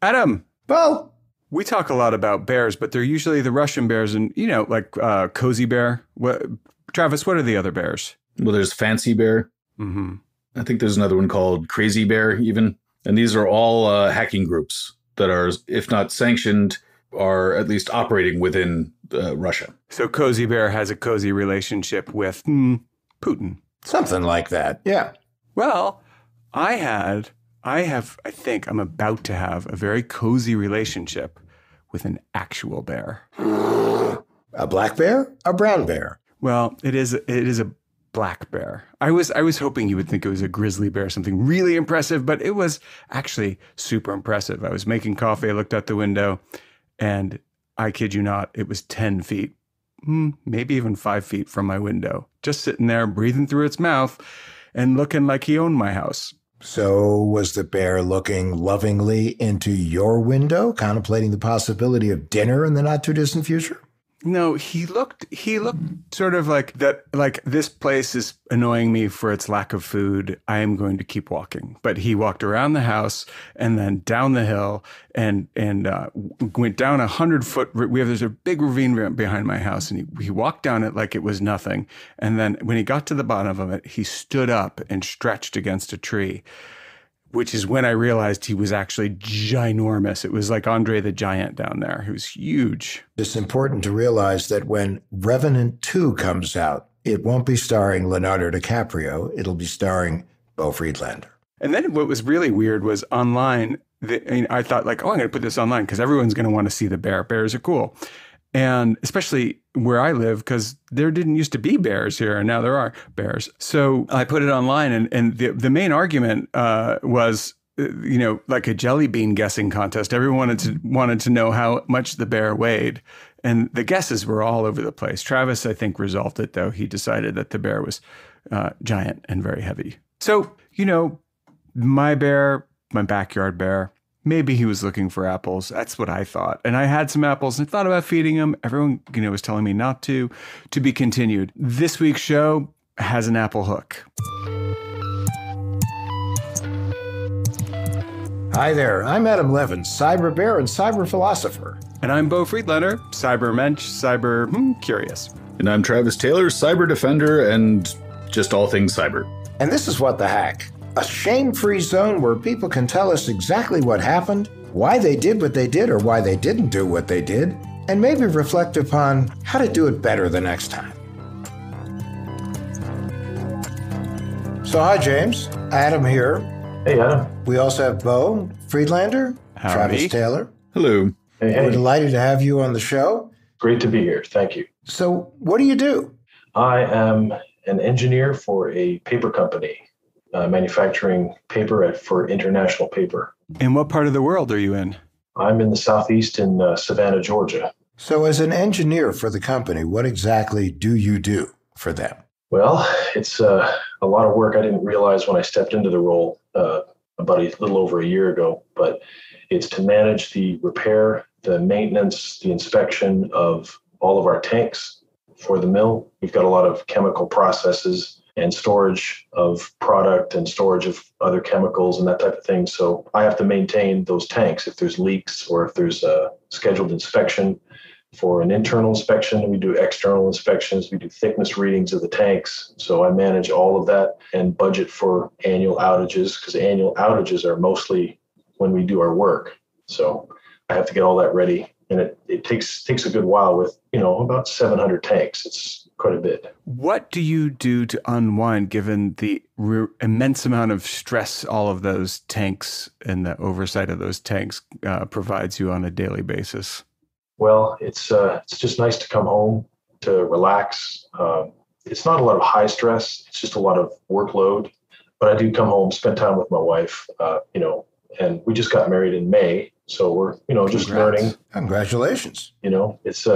Adam. Bo. We talk a lot about bears, but they're usually the Russian bears and, like Cozy Bear. Travis, what are the other bears? Well, there's Fancy Bear. Mm-hmm. I think there's another one called Crazy Bear even. And these are all hacking groups that are, if not sanctioned, are at least operating within Russia. So Cozy Bear has a cozy relationship with Putin. Something like that, yeah. Well, I think I'm about to have a very cozy relationship with an actual bear. A black bear? A brown bear? Well, it is a black bear. I was hoping you would think it was a grizzly bear, something really impressive, but it was actually super impressive. I was making coffee, I looked out the window, and I kid you not, it was 10 feet, maybe even 5 feet from my window, just sitting there breathing through its mouth and looking like he owned my house. So was the bear looking lovingly into your window, contemplating the possibility of dinner in the not too distant future? No, he looked sort of like that, like this place is annoying me for its lack of food. I am going to keep walking. But he walked around the house and then down the hill and went down 100-foot. There's a big ravine behind my house, and he walked down it like it was nothing. And then when he got to the bottom of it, he stood up and stretched against a tree, which is when I realized he was actually ginormous. It was like Andre the Giant down there. He was huge. It's important to realize that when Revenant 2 comes out, it won't be starring Leonardo DiCaprio. It'll be starring Beau Friedlander. And then what was really weird was online. I thought I'm going to put this online because everyone's going to want to see the bear. Bears are cool. And especially where I live, because there didn't used to be bears here, and now there are bears. So I put it online, and the main argument was, like a jelly bean guessing contest. Everyone wanted to know how much the bear weighed, and the guesses were all over the place. Travis, I think, resolved it, though. He decided that the bear was giant and very heavy. So, my bear, my backyard bear, maybe he was looking for apples. That's what I thought. And I had some apples and thought about feeding him. Everyone, was telling me not to be continued. This week's show has an apple hook. Hi there. I'm Adam Levin, cyber bear and cyber philosopher. And I'm Beau Friedlander, cyber mensch, cyber curious. And I'm Travis Taylor, cyber defender and just all things cyber. And this is What the Hack, a shame-free zone where people can tell us exactly what happened, why they did what they did or why they didn't do what they did, and maybe reflect upon how to do it better the next time. So hi, James. Adam here. Hey, Adam. We also have Beau Friedlander, Howdy. Travis Taylor. Hello. Hey. We're delighted to have you on the show. Great to be here. Thank you. So what do you do? I am an engineer for a paper company, manufacturing paper for International Paper. And what part of the world are you in? I'm in the Southeast in Savannah, Georgia. So as an engineer for the company, what exactly do you do for them? Well, it's a lot of work I didn't realize when I stepped into the role about a little over a year ago, but it's to manage the repair, the maintenance, the inspection of all of our tanks for the mill. We've got a lot of chemical processes and storage of product and storage of other chemicals and that type of thing. So I have to maintain those tanks if there's leaks or if there's a scheduled inspection. For an internal inspection, we do external inspections, we do thickness readings of the tanks. So I manage all of that and budget for annual outages, because annual outages are mostly when we do our work. So I have to get all that ready. And it takes a good while with, about 700 tanks. It's quite a bit. What do you do to unwind, given the immense amount of stress all of those tanks and the oversight of those tanks provides you on a daily basis? Well, it's just nice to come home to relax. It's not a lot of high stress. It's just a lot of workload. But I do come home, spend time with my wife, and we just got married in May. So we're, just Congrats. learning. Congratulations. It's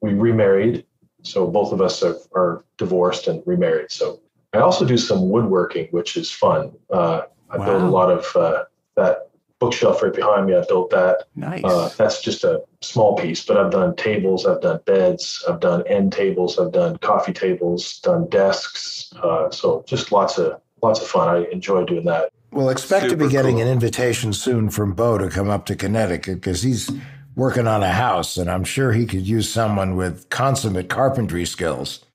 we remarried. So both of us are divorced and remarried. So I also do some woodworking, which is fun. I build a lot of that bookshelf right behind me. I built that. Nice. That's just a small piece, but I've done tables, I've done beds, I've done end tables, I've done coffee tables, done desks. So just lots of lots of fun. I enjoy doing that. Well, expect to be Super getting cool. an invitation soon from Bo to come up to Connecticut because he's working on a house, and I'm sure he could use someone with consummate carpentry skills.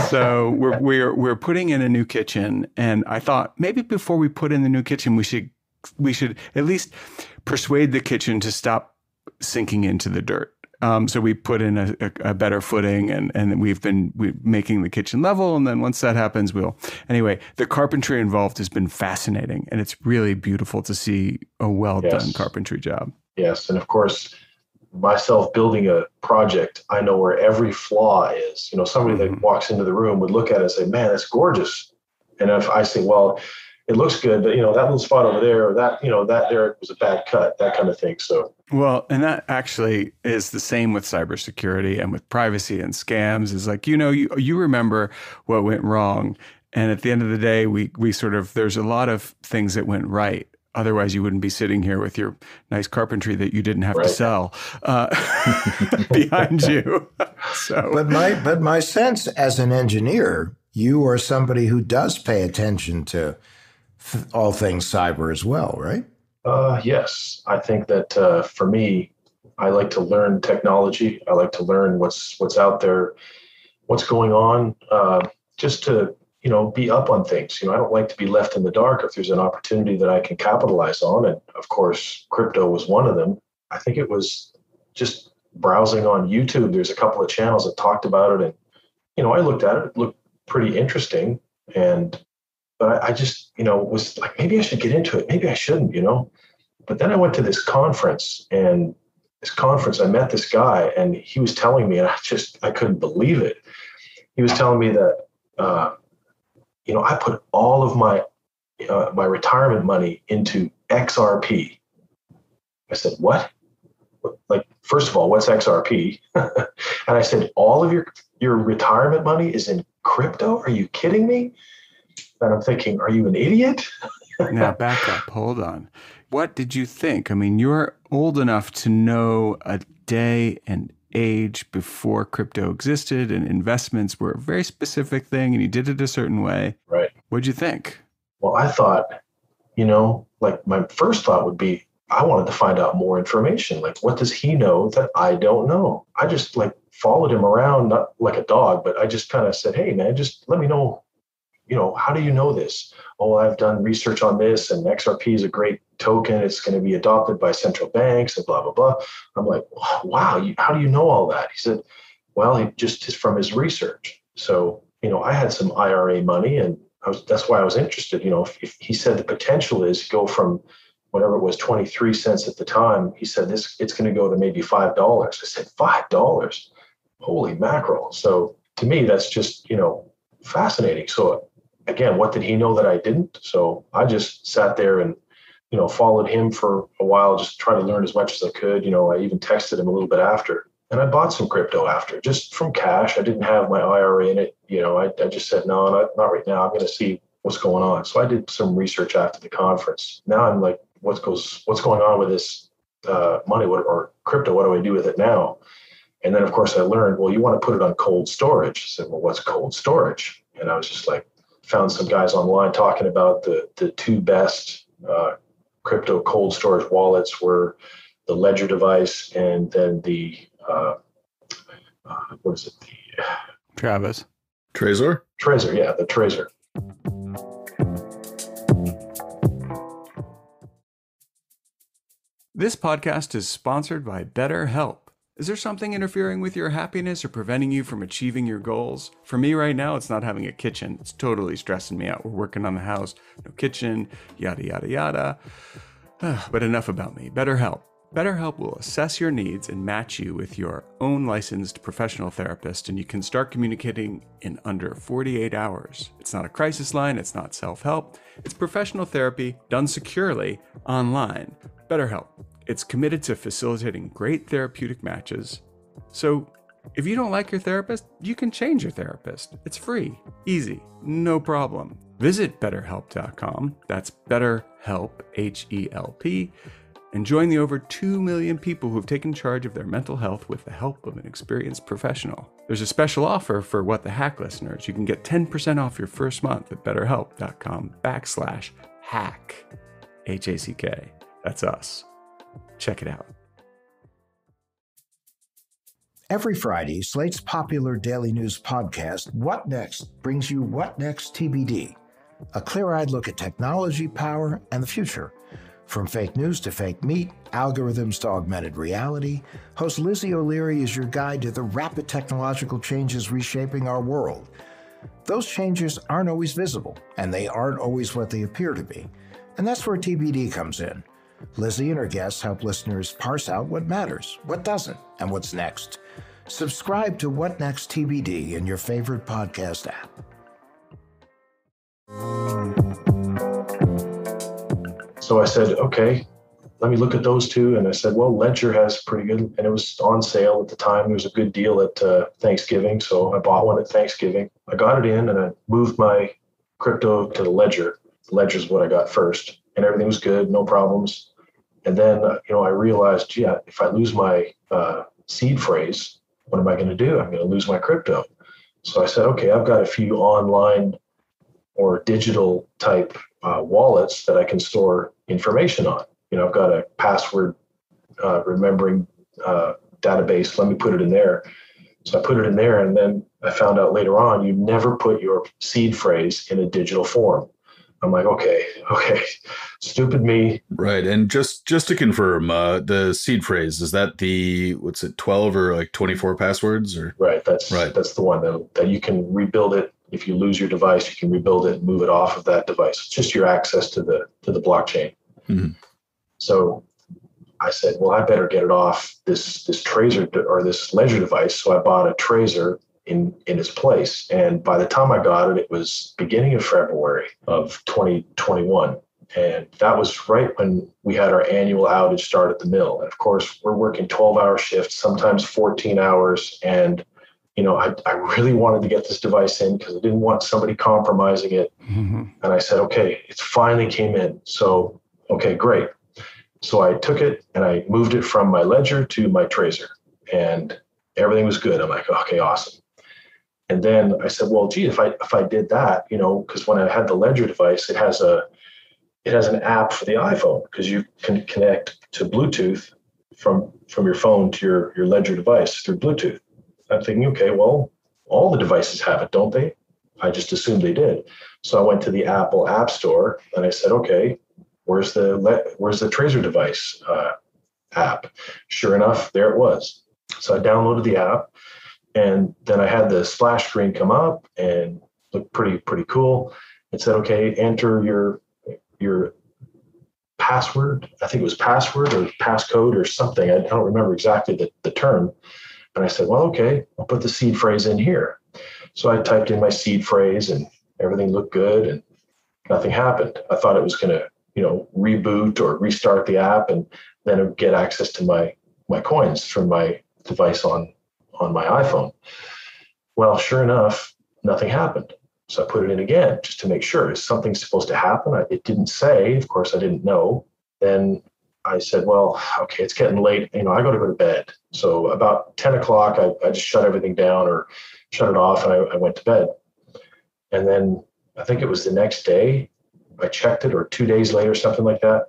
So we're putting in a new kitchen, and I thought maybe before we put in the new kitchen, we should at least persuade the kitchen to stop sinking into the dirt. So we put in a better footing, and we're making the kitchen level. And then once that happens, anyway, the carpentry involved has been fascinating, and it's really beautiful to see a well-done carpentry job. Yes. And of course, myself building a project, I know where every flaw is. Somebody that walks into the room would look at it and say, man, that's gorgeous. And if I say, well, it looks good, but that little spot over there, or that there was a bad cut, that kind of thing. So, well, and that actually is the same with cybersecurity and with privacy and scams. Is like, you remember what went wrong. And at the end of the day, we sort of, there's a lot of things that went right. Otherwise, you wouldn't be sitting here with your nice carpentry that you didn't have to sell behind you. So, but my sense as an engineer, you are somebody who does pay attention to all things cyber as well, right? Yes, I think that for me, I like to learn technology. I like to learn what's out there, what's going on, just to be up on things. I don't like to be left in the dark if there's an opportunity that I can capitalize on. And of course, crypto was one of them. I think it was just browsing on YouTube. There's a couple of channels that talked about it, and I looked at it. It looked pretty interesting, but I just, was like, maybe I should get into it. Maybe I shouldn't, But then I went to this conference, and I met this guy, and he was telling me, and I couldn't believe it. He was telling me that, I put all of my retirement money into XRP. I said, what? Like, first of all, what's XRP? And I said, all of your retirement money is in crypto? Are you kidding me? And I'm thinking, are you an idiot? Now back up, hold on. What did you think? I mean, you're old enough to know a day and age before crypto existed, and investments were a very specific thing, and you did it a certain way. Right. What'd you think? Well, I thought, like my first thought would be, I wanted to find out more information. Like, what does he know that I don't know? I just followed him around, not like a dog, but I just kind of said, hey man, just let me know, how do you know this? Oh, I've done research on this, and XRP is a great token. It's going to be adopted by central banks and blah, blah, blah. I'm like, wow, how do you know all that? He said, well, he just is from his research. So, I had some IRA money, and that's why I was interested. If he said the potential is go from whatever it was, 23 cents at the time, he said it's going to go to maybe $5. I said, $5? Holy mackerel. So to me, that's just, fascinating. So again, what did he know that I didn't? So I just sat there and, followed him for a while, just trying to learn as much as I could. I even texted him a little bit after, and I bought some crypto after, just from cash. I didn't have my IRA in it. I just said, no, not right now. I'm going to see what's going on. So I did some research after the conference. Now I'm like, what's going on with this money or crypto? What do I do with it now? And then, of course, I learned, well, you want to put it on cold storage. I said, well, what's cold storage? And I was just found some guys online talking about the two best crypto cold storage wallets were the Ledger device, and then the what is it? The Travis. Trezor? Trezor, yeah, the Trezor. This podcast is sponsored by BetterHelp. Is there something interfering with your happiness or preventing you from achieving your goals? For me right now, it's not having a kitchen. It's totally stressing me out. We're working on the house, no kitchen, yada, yada, yada. But enough about me. BetterHelp. BetterHelp will assess your needs and match you with your own licensed professional therapist, and you can start communicating in under 48 hours. It's not a crisis line. It's not self-help. It's professional therapy done securely online. BetterHelp. It's committed to facilitating great therapeutic matches. So if you don't like your therapist, you can change your therapist. It's free, easy, no problem. Visit BetterHelp.com. That's BetterHelp, H-E-L-P, and join the over 2 million people who've taken charge of their mental health with the help of an experienced professional. There's a special offer for What the Hack listeners. You can get 10% off your first month at betterhelp.com/hack. HACK. That's us. Check it out. Every Friday, Slate's popular daily news podcast, What Next, brings you What Next TBD, a clear-eyed look at technology, power, and the future. From fake news to fake meat, algorithms to augmented reality, host Lizzie O'Leary is your guide to the rapid technological changes reshaping our world. Those changes aren't always visible, and they aren't always what they appear to be. And that's where TBD comes in. Lizzie and her guests help listeners parse out what matters, what doesn't, and what's next. Subscribe to What Next TBD in your favorite podcast app. So I said, okay, let me look at those two. And I said, well, Ledger has pretty good, and it was on sale at the time. It was a good deal at Thanksgiving. So I bought one at Thanksgiving. I got it in and I moved my crypto to the Ledger. The Ledger is what I got first, and everything was good, no problems. And then, I realized, if I lose my seed phrase, what am I going to do? I'm going to lose my crypto. So I said, okay, I've got a few online or digital type wallets that I can store information on. I've got a password remembering database. Let me put it in there. So I put it in there, and then I found out later on, you never put your seed phrase in a digital form. I'm like, okay, stupid me. Right. And just to confirm, the seed phrase, is that 12 or like 24 passwords? Or Right. That's the one that you can rebuild it. If you lose your device, you can rebuild it and move it off of that device. It's just your access to the blockchain. Mm-hmm. So I said, well, I better get it off this Tracer or this Ledger device. So I bought a Tracer in its place. And by the time I got it, it was beginning of February of 2021. And that was right when we had our annual outage start at the mill. And of course, we're working 12-hour shifts, sometimes 14 hours. And I really wanted to get this device in because I didn't want somebody compromising it. Mm-hmm. And I said, okay, it finally came in. So, okay, great. So I took it and I moved it from my Ledger to my Tracer, and everything was good. I'm like, okay, awesome. And then I said, well, gee, if I did that, because when I had the Ledger device, it has an app for the iPhone because you can connect to Bluetooth from your phone to your Ledger device through Bluetooth. I'm thinking, okay, well, all the devices have it, don't they? I just assumed they did. So I went to the Apple App Store and I said, okay, where's the Tracer device app? Sure enough, there it was. So I downloaded the app, and then I had the splash screen come up and looked pretty cool. It said, okay, enter your password. I think it was password or passcode or something. I don't remember exactly the term. And I said, well, okay, I'll put the seed phrase in here. So I typed in my seed phrase and everything looked good and nothing happened. I thought it was going to, reboot or restart the app and then it would get access to my coins from my device on my iPhone. Well, sure enough, nothing happened. So I put it in again just to make sure. Is something supposed to happen? It didn't say. Of course, I didn't know. Then I said, well, okay, it's getting late. I got to go to bed. So about 10 o'clock, I just shut everything down or shut it off, and I went to bed. And then I think it was the next day, I checked it, or 2 days later, something like that.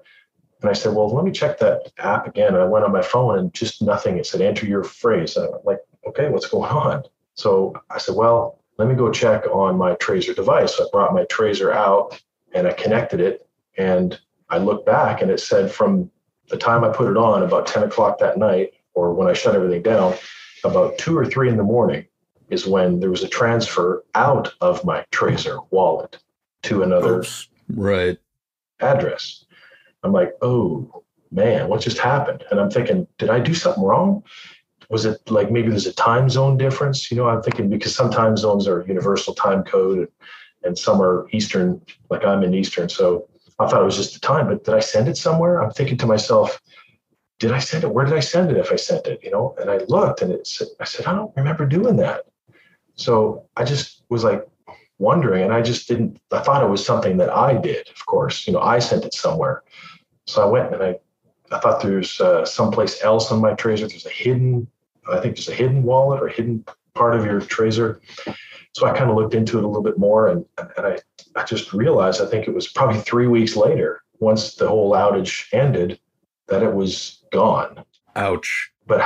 And I said, well, let me check that app again. And I went on my phone and just nothing. It said, enter your phrase. And I'm like, okay, what's going on? So I said, well, let me go check on my Tracer device. So I brought my Tracer out and I connected it. And I looked back and it said from the time I put it on, about 10 o'clock that night, or when I shut everything down, about 2 or 3 in the morning is when there was a transfer out of my Tracer wallet to another right address. I'm like, oh man, what just happened? And I'm thinking, did I do something wrong? Was it like maybe there's a time zone difference? I'm thinking because some time zones are universal time code and some are Eastern, like I'm in Eastern. So I thought it was just the time, but did I send it somewhere? I'm thinking to myself, did I send it? Where did I send it if I sent it? And I looked and I said, I don't remember doing that. So I just was like wondering, and I thought it was something that I did, of course. I sent it somewhere. So I went and I thought there's someplace else on my Tracer. I think there's a hidden wallet or hidden part of your Tracer. So I kind of looked into it a little bit more, and I just realized, I think it was probably 3 weeks later, once the whole outage ended, that it was gone. Ouch. But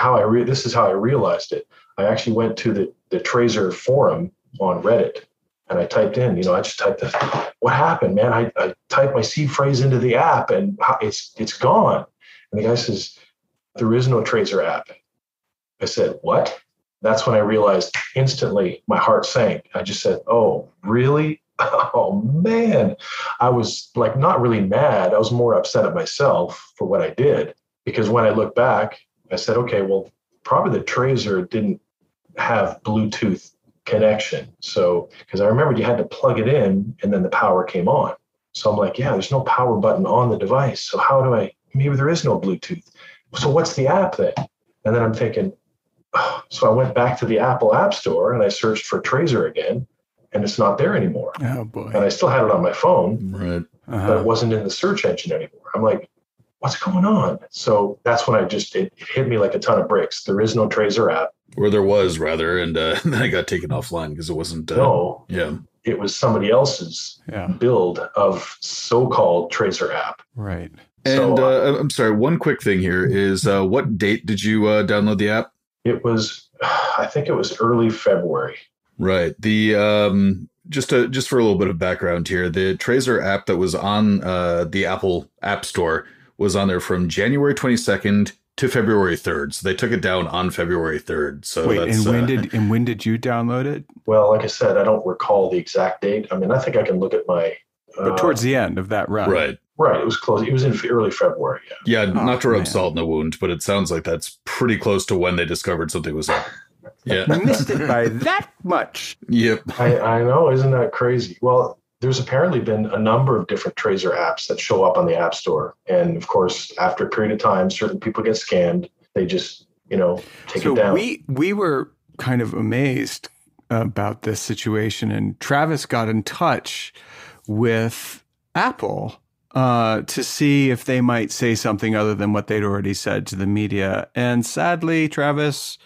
this is how I realized it. I actually went to the Tracer forum on Reddit, and I typed in, I just typed this, what happened, man? I typed my seed phrase into the app and it's gone. And the guy says, there is no Tracer app. I said, what? That's when I realized instantly my heart sank. I just said, oh, really? Oh, man. I was like, not really mad. I was more upset at myself for what I did. Because when I look back, I said, okay, well, probably the Tracer didn't have Bluetooth connection. So, because I remembered you had to plug it in and then the power came on. So I'm like, yeah, there's no power button on the device. So maybe there is no Bluetooth. So what's the app then? And then I'm thinking, so I went back to the Apple App Store and I searched for Tracer again, and it's not there anymore. Oh boy. And I still had it on my phone, Right. but it wasn't in the search engine anymore. I'm like, what's going on? So that's when it hit me like a ton of bricks. There is no Tracer app. Or there was, rather, and then I got taken offline because it wasn't. No. Yeah. It was somebody else's build of so-called Tracer app. Right. And I'm sorry, one quick thing here is what date did you download the app? I think it was early February. Right. The just for a little bit of background here, the Tracer app that was on the Apple App Store was on there from January 22nd to February 3rd. So they took it down on February 3rd. So wait, that's, when did you download it? Well, like I said, I don't recall the exact date. I mean, I think I can look at my. But towards the end of that run, right. Right. It was close. It was in early February. Yeah. Yeah. Not to rub salt in the wound, but it sounds like that's pretty close to when they discovered something was up. Yeah. Missed it by that much. Yep. I know. Isn't that crazy? Well, there's apparently been a number of different Tracer apps that show up on the App Store. And of course, after a period of time, certain people get scammed. They just, take it down. We were kind of amazed about this situation. And Travis got in touch with Apple to see if they might say something other than what they'd already said to the media. And sadly, Travis,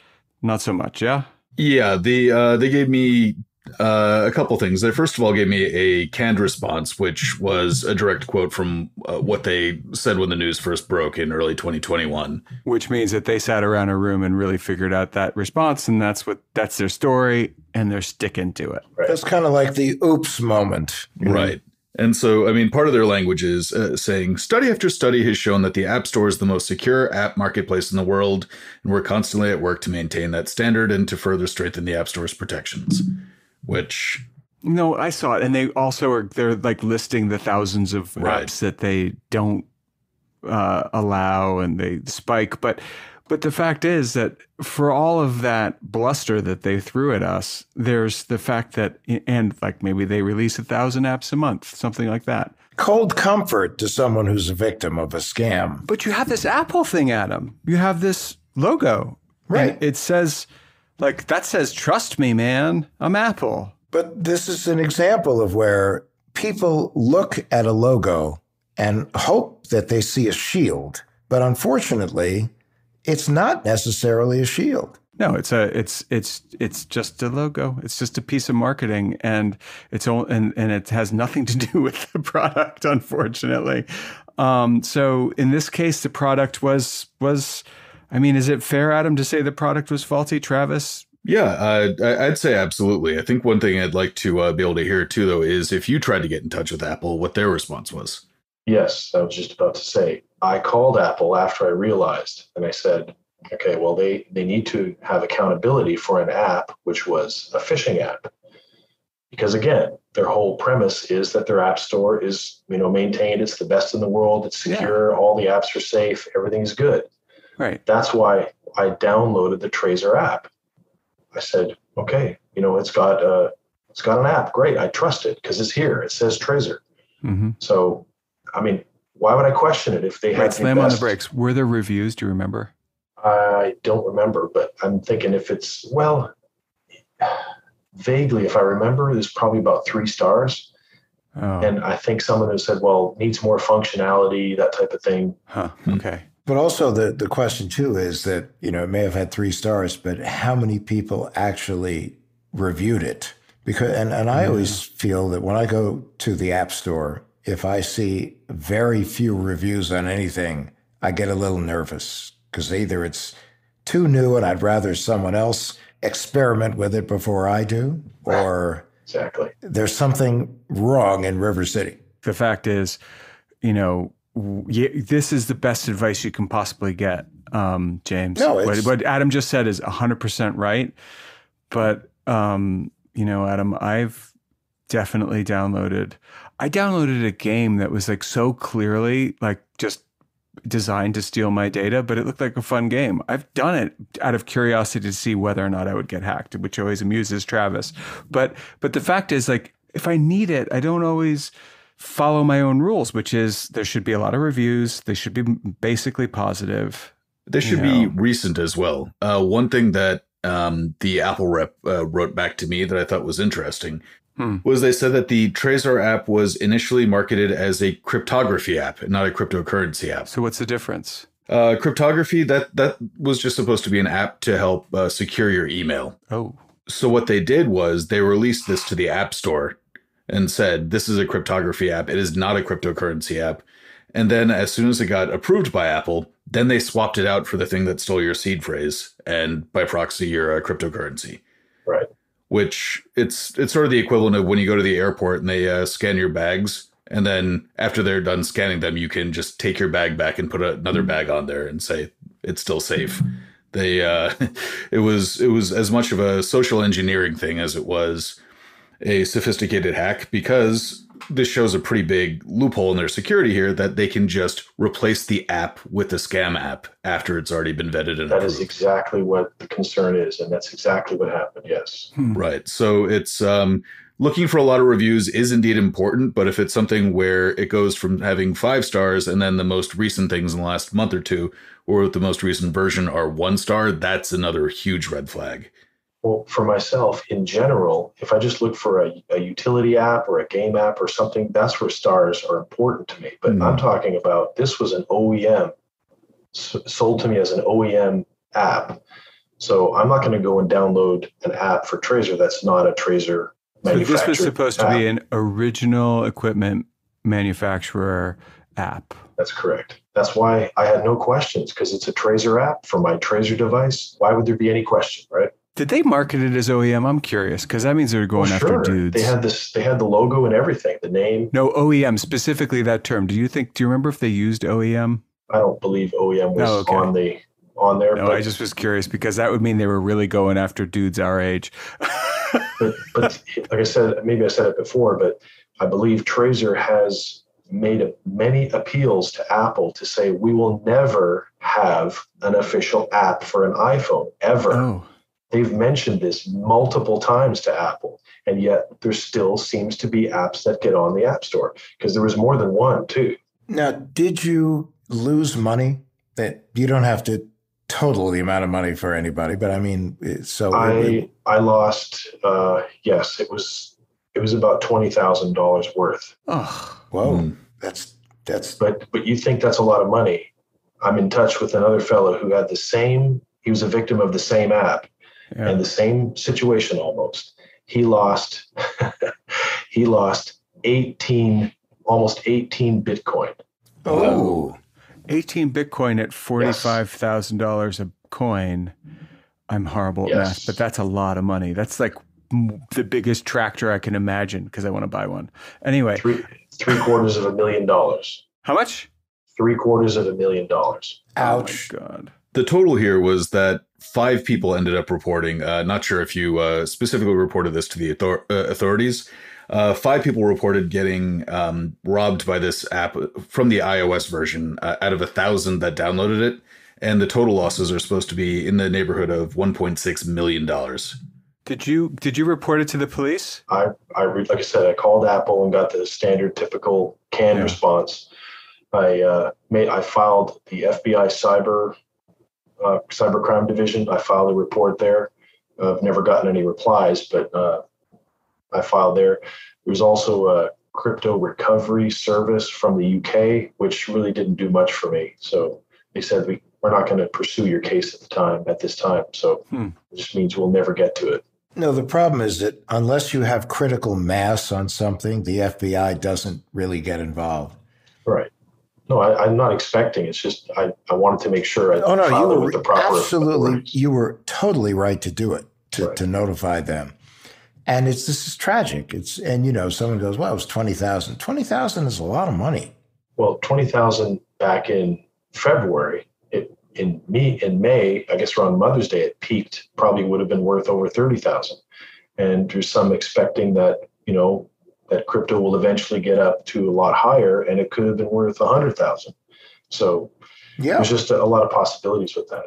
not so much, yeah? Yeah, they gave me a couple things. They first of all gave me a canned response, which was a direct quote from what they said when the news first broke in early 2021. Which means that they sat around a room and really figured out that response, and that's their story, and they're sticking to it. Right. That's kind of like the oops moment. Right. And so, I mean, part of their language is saying, study after study has shown that the App Store is the most secure app marketplace in the world, and we're constantly at work to maintain that standard and to further strengthen the App Store's protections. Which... No, I saw it. And they also they're like listing the thousands of apps that they don't allow and they spike. But the fact is that for all of that bluster that they threw at us, there's the fact that, and like maybe they release 1,000 apps a month, something like that. Cold comfort to someone who's a victim of a scam. But you have this Apple thing, Adam. You have this logo. Right. And it says, like, that says, trust me, man, I'm Apple. But this is an example of where people look at a logo and hope that they see a shield. But unfortunately, it's not necessarily a shield. No, it's just a logo. It's just a piece of marketing, and it has nothing to do with the product, unfortunately. So in this case, the product was. I mean, is it fair, Adam, to say the product was faulty, Travis? Yeah, I'd say absolutely. I think one thing I'd like to be able to hear too, though, is if you tried to get in touch with Apple, what their response was. Yes, I was just about to say. I called Apple after I realized, and I said, okay, well, they need to have accountability for an app, which was a phishing app. Because again, their whole premise is that their app store is, maintained. It's the best in the world. It's secure. Yeah. All the apps are safe. Everything's good. Right. That's why I downloaded the Tracer app. I said, okay, it's got an app. Great. I trust it because it's here. It says Tracer. Mm-hmm. So, I mean, why would I question it if they had slam on the brakes? Were there reviews? Do you remember? I don't remember, but I'm thinking if it's, vaguely, if I remember, there's probably about 3 stars. Oh. And I think someone has said, needs more functionality, that type of thing. Huh. Okay. But also the question too is that, it may have had 3 stars, but how many people actually reviewed it? Because and I always feel that when I go to the App Store, if I see very few reviews on anything, I get a little nervous because either it's too new and I'd rather someone else experiment with it before I do, or exactly, there's something wrong in River City. The fact is, this is the best advice you can possibly get, James. No, what Adam just said is 100% right. But, Adam, I've definitely downloaded a game that was like so clearly like just designed to steal my data, but it looked like a fun game. I've done it out of curiosity to see whether or not I would get hacked, which always amuses Travis. But the fact is, like, if I need it, I don't always follow my own rules, which is there should be a lot of reviews. They should be basically positive. They should be recent as well. One thing that the Apple rep wrote back to me that I thought was interesting was they said that the Trezor app was initially marketed as a cryptography app, not a cryptocurrency app. So what's the difference? Cryptography, that was just supposed to be an app to help secure your email. Oh. So what they did was they released this to the App Store and said, this is a cryptography app. It is not a cryptocurrency app. And then as soon as it got approved by Apple, then they swapped it out for the thing that stole your seed phrase and by proxy your cryptocurrency. Right. Which it's sort of the equivalent of when you go to the airport and they scan your bags. And then after they're done scanning them, you can just take your bag back and put another bag on there and say it's still safe. They it was as much of a social engineering thing as it was a sophisticated hack, because this shows a pretty big loophole in their security here that they can just replace the app with the scam app after it's already been vetted and that approved. is exactly what the concern is, and that's exactly what happened. Yes. Right. So it's looking for a lot of reviews is indeed important, but if it's something where it goes from having 5 stars and then the most recent things in the last month or two, or the most recent version are 1 star, that's another huge red flag. Well, for myself, in general, if I just look for a utility app or a game app or something, that's where stars are important to me. But I'm talking about, this was an OEM, sold to me as an OEM app. So I'm not going to go and download an app for Trezor that's not a Trezor manufacturer. So this was supposed to be an original equipment manufacturer app. That's correct. That's why I had no questions, because it's a Trezor app for my Trezor device. Why would there be any question, right? Did they market it as OEM? I'm curious, because that means they're going after dudes. They had the logo and everything, the name. No, OEM, specifically that term. Do you remember if they used OEM? I don't believe OEM was on there. No, but I just was curious, because that would mean they were really going after dudes our age. but like I said, maybe I said it before, but I believe Trezor has made many appeals to Apple to say, we will never have an official app for an iPhone, ever. Oh. They've mentioned this multiple times to Apple, and yet there still seems to be apps that get on the App Store, because there was more than one, too. Now, did you lose money? That you don't have to total the amount of money for anybody, but I mean, so I lost. Yes, it was about $20,000 worth. Oh, whoa, that's. But you think that's a lot of money? I'm in touch with another fellow who had the same. He was a victim of the same app. Yeah. And the same situation almost. He lost almost 18 Bitcoin. Oh. 18 Bitcoin at $45,000 a coin. I'm horrible at math, but that's a lot of money. That's like the biggest tractor I can imagine, because I want to buy one. Anyway. $750,000. How much? $750,000. Ouch. Oh my God. The total here was that 5 people ended up reporting. Not sure if you specifically reported this to the authorities. 5 people reported getting robbed by this app from the iOS version out of 1,000 that downloaded it. And the total losses are supposed to be in the neighborhood of $1.6 million. Did you report it to the police? Like I said, I called Apple and got the standard typical canned response. I filed the FBI cybercrime division. I filed a report there. I've never gotten any replies, but I filed there. There's also a crypto recovery service from the UK, which really didn't do much for me. So they said, we're not going to pursue your case at this time. So it just means we'll never get to it. No, the problem is that unless you have critical mass on something, the FBI doesn't really get involved. Right. No, I'm not expecting. It's just I wanted to make sure I filed it with the proper absolutely. You were totally right to do it, to notify them. And this is tragic. Someone goes, well, it was $20,000. $20,000 is a lot of money. Well, $20,000 back in February. In May, I guess around Mother's Day, it peaked. Probably would have been worth over $30,000. And there's some expecting that that crypto will eventually get up to a lot higher, and it could have been worth $100,000. So there's just a lot of possibilities with that.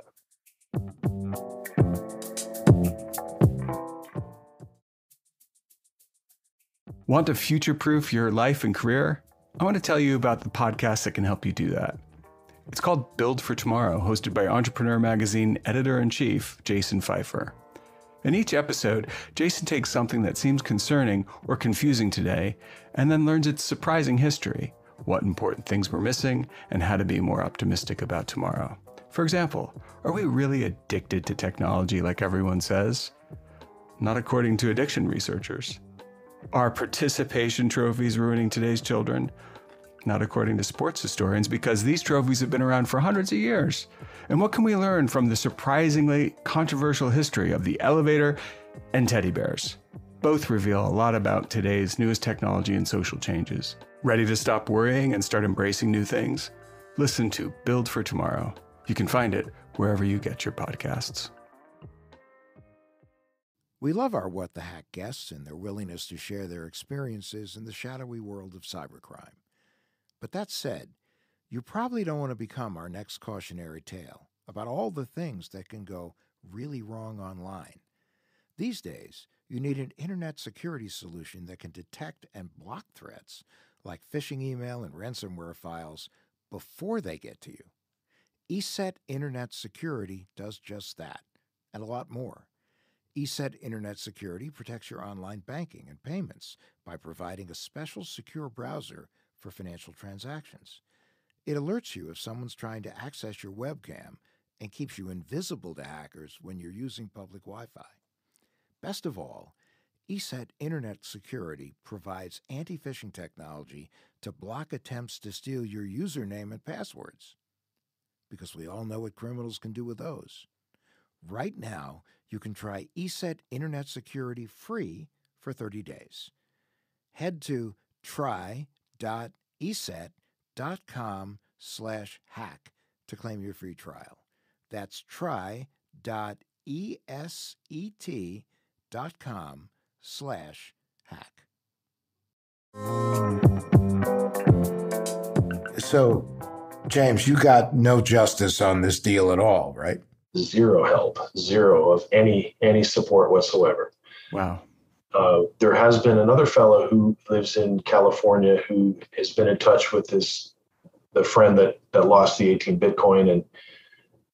Want to future-proof your life and career? I want to tell you about the podcast that can help you do that. It's called Build for Tomorrow, hosted by Entrepreneur Magazine editor-in-chief Jason Pfeiffer. In each episode, Jason takes something that seems concerning or confusing today and then learns its surprising history, what important things we're missing, and how to be more optimistic about tomorrow. For example, are we really addicted to technology like everyone says? Not according to addiction researchers. Are participation trophies ruining today's children? Not according to sports historians, because these trophies have been around for hundreds of years. And what can we learn from the surprisingly controversial history of the elevator and teddy bears? Both reveal a lot about today's newest technology and social changes. Ready to stop worrying and start embracing new things? Listen to Build for Tomorrow. You can find it wherever you get your podcasts. We love our What the Hack guests and their willingness to share their experiences in the shadowy world of cybercrime. But that said, you probably don't want to become our next cautionary tale about all the things that can go really wrong online. These days, you need an internet security solution that can detect and block threats like phishing email and ransomware files before they get to you. ESET Internet Security does just that, and a lot more. ESET Internet Security protects your online banking and payments by providing a special secure browser for financial transactions. It alerts you if someone's trying to access your webcam and keeps you invisible to hackers when you're using public Wi-Fi. Best of all, ESET Internet Security provides anti-phishing technology to block attempts to steal your username and passwords. Because we all know what criminals can do with those. Right now, you can try ESET Internet Security free for 30 days. Head to try.eset.com/hack to claim your free trial. That's try.eset.com/hack. So, James, you got no justice on this deal at all, right? Zero help, zero of any support whatsoever. Wow. There has been another fellow who lives in California who has been in touch with the friend that lost the 18 Bitcoin, and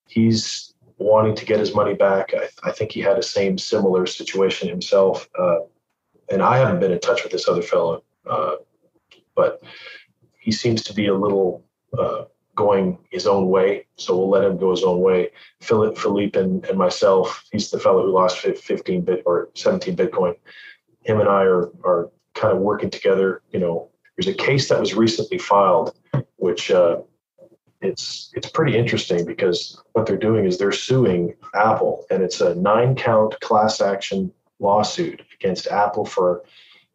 he's wanting to get his money back. I think he had a similar situation himself. And I haven't been in touch with this other fellow, but he seems to be a little going his own way. So we'll let him go his own way. Philippe and myself, he's the fellow who lost 17 Bitcoin. Him and I are kind of working together. There's a case that was recently filed, which it's pretty interesting because what they're doing is they're suing Apple, and it's a 9-count class action lawsuit against Apple for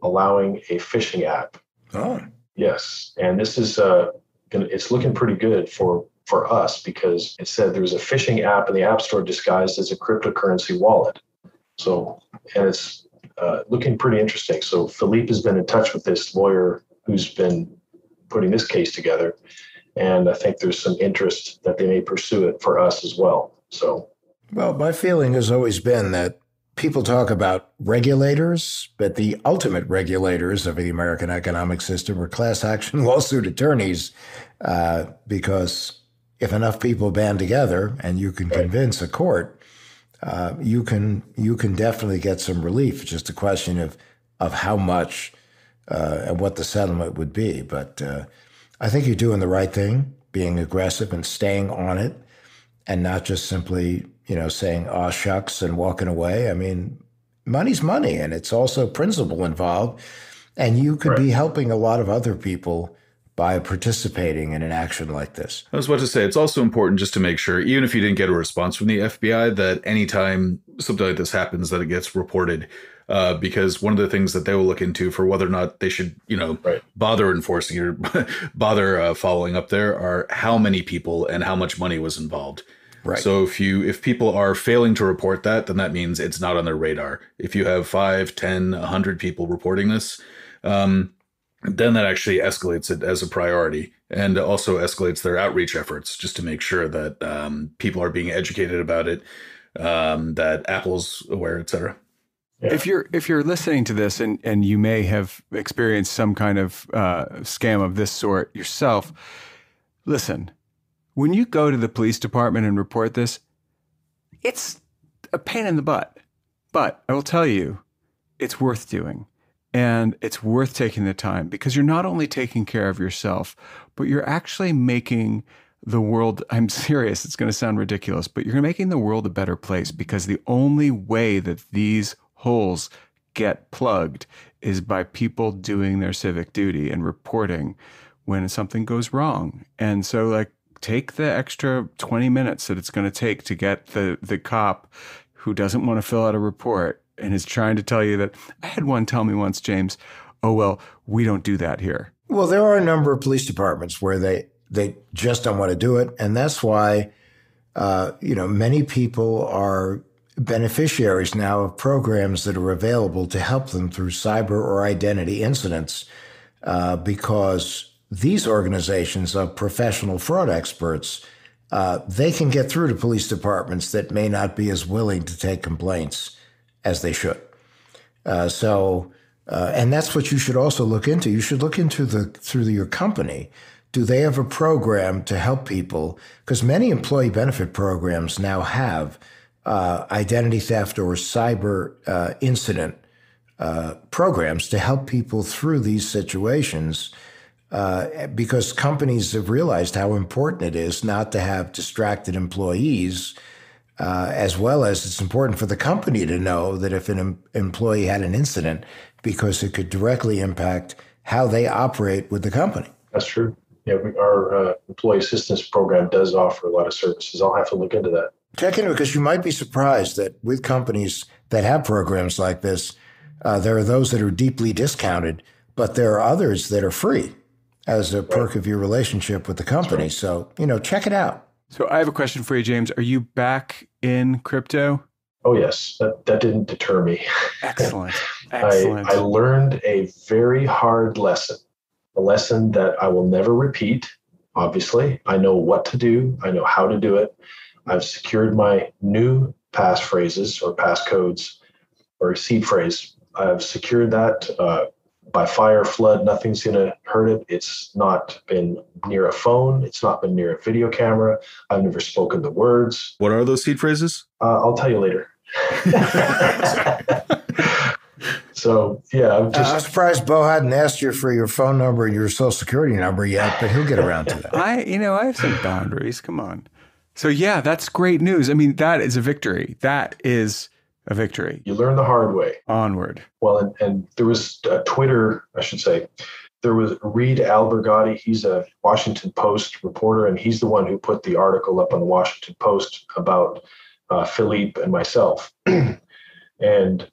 allowing a phishing app. Oh, yes. And this is it's looking pretty good for us because it said there was a phishing app in the App Store disguised as a cryptocurrency wallet. So, and it's looking pretty interesting. So Philippe has been in touch with this lawyer who's been putting this case together. And I think there's some interest that they may pursue it for us as well. So, well, my feeling has always been that people talk about regulators, but the ultimate regulators of the American economic system are class action lawsuit attorneys, because if enough people band together and you can convince a court, you can definitely get some relief. It's just a question of how much and what the settlement would be. But I think you're doing the right thing. being aggressive and staying on it and not just simply, saying, "aw, shucks," and walking away. I mean, money's money, and it's also principle involved. And you could be helping a lot of other people by participating in an action like this. I was about to say, it's also important just to make sure, even if you didn't get a response from the FBI, that anytime something like this happens, that it gets reported. Because one of the things that they will look into for whether or not they should, bother enforcing or bother following up there are how many people and how much money was involved. Right. So if people are failing to report that, then that means it's not on their radar. If you have 5, 10, 100 people reporting this, then that actually escalates it as a priority and also escalates their outreach efforts just to make sure that people are being educated about it, that Apple's aware, et cetera. Yeah. If you're listening to this and you may have experienced some kind of scam of this sort yourself, listen, when you go to the police department and report this, it's a pain in the butt. But I will tell you, it's worth doing. And it's worth taking the time because you're not only taking care of yourself, but you're actually making the world, I'm serious, it's going to sound ridiculous, but you're making the world a better place because the only way that these holes get plugged is by people doing their civic duty and reporting when something goes wrong. And so take the extra 20 minutes that it's going to take to get the cop who doesn't want to fill out a report and is trying to tell you that. I had one tell me once, James, "Oh, well, we don't do that here." Well, there are a number of police departments where they just don't want to do it. And that's why, many people are beneficiaries now of programs that are available to help them through cyber or identity incidents, because these organizations of professional fraud experts, they can get through to police departments that may not be as willing to take complaints as they should. And that's what you should also look into. You should look into through your company. Do they have a program to help people? Because many employee benefit programs now have identity theft or cyber incident programs to help people through these situations, because companies have realized how important it is not to have distracted employees, as well as it's important for the company to know that if an employee had an incident, because it could directly impact how they operate with the company. That's true. Yeah, our employee assistance program does offer a lot of services. I'll have to look into that. Check into it because you might be surprised that with companies that have programs like this, there are those that are deeply discounted, but there are others that are free as a perk of your relationship with the company. Right. So, check it out. So I have a question for you, James. Are you back in crypto? Oh, yes. That didn't deter me. Excellent. I learned a very hard lesson, a lesson that I will never repeat. Obviously, I know what to do. I know how to do it. I've secured my new passphrases or passcodes or seed phrase. I've secured that by fire, flood. Nothing's going to hurt it. It's not been near a phone. It's not been near a video camera. I've never spoken the words. What are those seed phrases? I'll tell you later. So, yeah. I'm surprised Bo hadn't asked you for your phone number and your social security number yet, but he'll get around to that. I have some boundaries. Come on. So, yeah, that's great news. I mean, that is a victory. That is a victory. You learn the hard way. Onward. Well, and there was Twitter, I should say. There was Reed Albergotti. He's a Washington Post reporter, and he's the one who put the article up on the Washington Post about Philippe and myself. And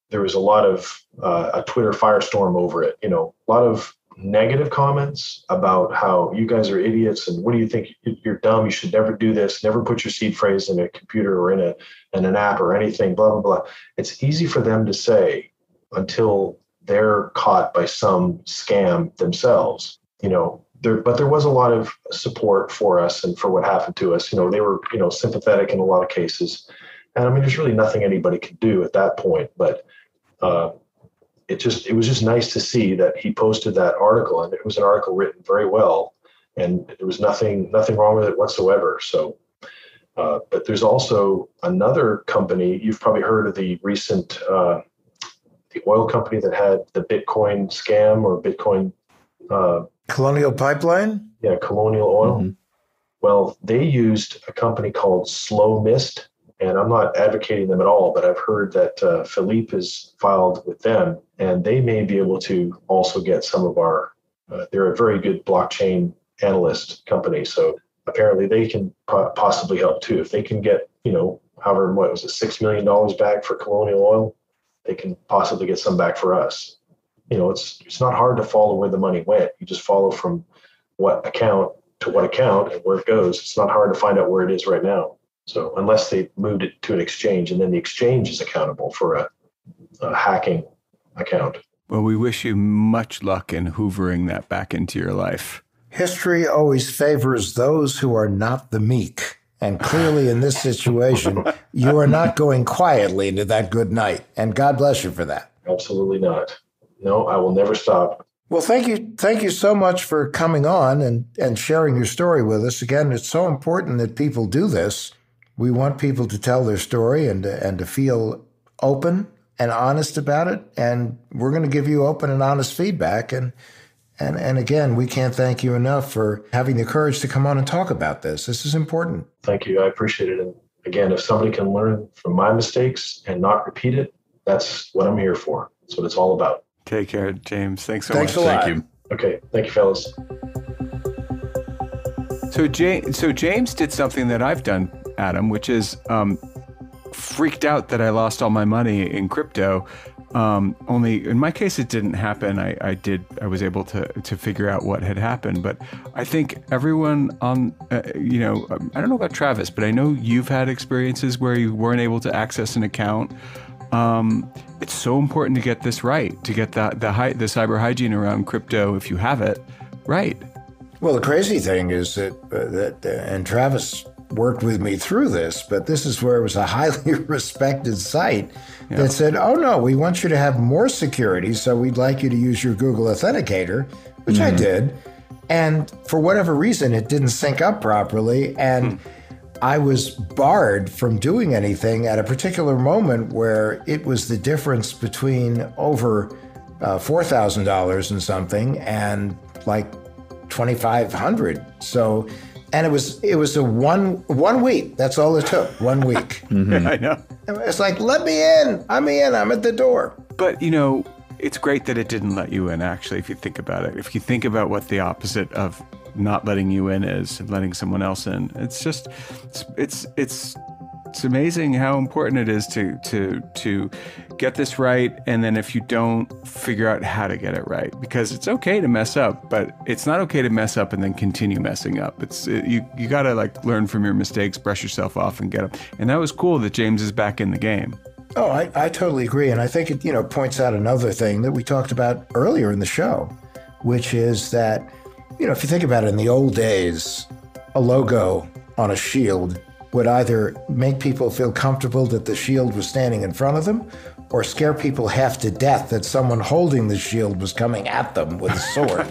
there was a lot of a Twitter firestorm over it. A lot of negative comments about how you guys are idiots and what do you think? You're dumb. You should never do this. Never put your seed phrase in a computer or in an app or anything, blah, blah, blah. It's easy for them to say until they're caught by some scam themselves, but there was a lot of support for us and for what happened to us. They were, sympathetic in a lot of cases. And I mean, there's really nothing anybody could do at that point, but it was just nice to see that he posted that article, and it was an article written very well, and there was nothing wrong with it whatsoever. So, but there's also another company, you've probably heard of the recent, the oil company that had the Bitcoin scam or Bitcoin. Colonial Pipeline? Yeah, Colonial Oil. Mm-hmm. Well, they used a company called Slow Mist, and I'm not advocating them at all, but I've heard that Philippe has filed with them, and they may be able to also get some of our, they're a very good blockchain analyst company. So apparently they can possibly help too. If they can get, however, what was it, $6 million back for Colonial Oil, they can possibly get some back for us. It's not hard to follow where the money went. You just follow from what account to what account and where it goes. It's not hard to find out where it is right now. So unless they moved it to an exchange, and then the exchange is accountable for a hacking account. Well, we wish you much luck in hoovering that back into your life. History always favors those who are not the meek. And clearly in this situation, you are not going quietly into that good night. And God bless you for that. Absolutely not. No, I will never stop. Well, thank you so much for coming on and sharing your story with us. Again, it's so important that people do this. We want people to tell their story and to feel open and honest about it. And we're going to give you open and honest feedback. And again, we can't thank you enough for having the courage to come on and talk about this. This is important. Thank you. I appreciate it. And again, if somebody can learn from my mistakes and not repeat it, that's what I'm here for. That's what it's all about. Take care, James. Thanks so much. A lot. Thank you. Okay. Thank you, fellas. So James did something that I've done, Adam, which is freaked out that I lost all my money in crypto. Only in my case, it didn't happen. I was able to figure out what had happened. But I think everyone on, I don't know about Travis, but I know you've had experiences where you weren't able to access an account. It's so important to get this right, to get the cyber hygiene around crypto, if you have it, right. Well, the crazy thing is that and Travis worked with me through this, but this is where it was a highly respected site that said, oh, no, we want you to have more security, so we'd like you to use your Google Authenticator, which I did. And for whatever reason, it didn't sync up properly. And I was barred from doing anything at a particular moment where it was the difference between over $4,000 and something and like $2,500. So, and it was a one week. That's all it took. 1 week. Mm-hmm. I know. It's like, let me in. I'm at the door. But, it's great that it didn't let you in, actually, if you think about it. If you think about what the opposite of not letting you in is and letting someone else in, it's just, it's amazing how important it is to get this right. And then if you don't, figure out how to get it right, because it's okay to mess up, but it's not okay to mess up and then continue messing up. You got to learn from your mistakes, brush yourself off and get them. And that was cool that James is back in the game. Oh, I totally agree. And I think it, points out another thing that we talked about earlier in the show, which is that, if you think about it, in the old days, a logo on a shield would either make people feel comfortable that the shield was standing in front of them or scare people half to death that someone holding the shield was coming at them with a sword.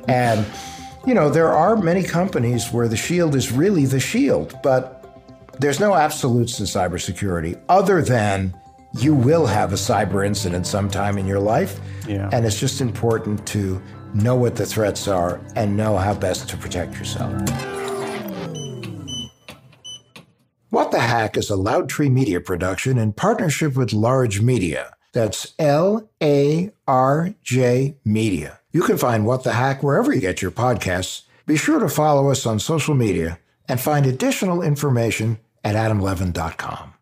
And, there are many companies where the shield is really the shield, but there's no absolutes to cybersecurity other than you will have a cyber incident sometime in your life. Yeah. And it's just important to know what the threats are and know how best to protect yourself. What the Hack is a Loudtree Media production in partnership with Large Media. That's LARJ Media. You can find What the Hack wherever you get your podcasts. Be sure to follow us on social media and find additional information at adamlevin.com.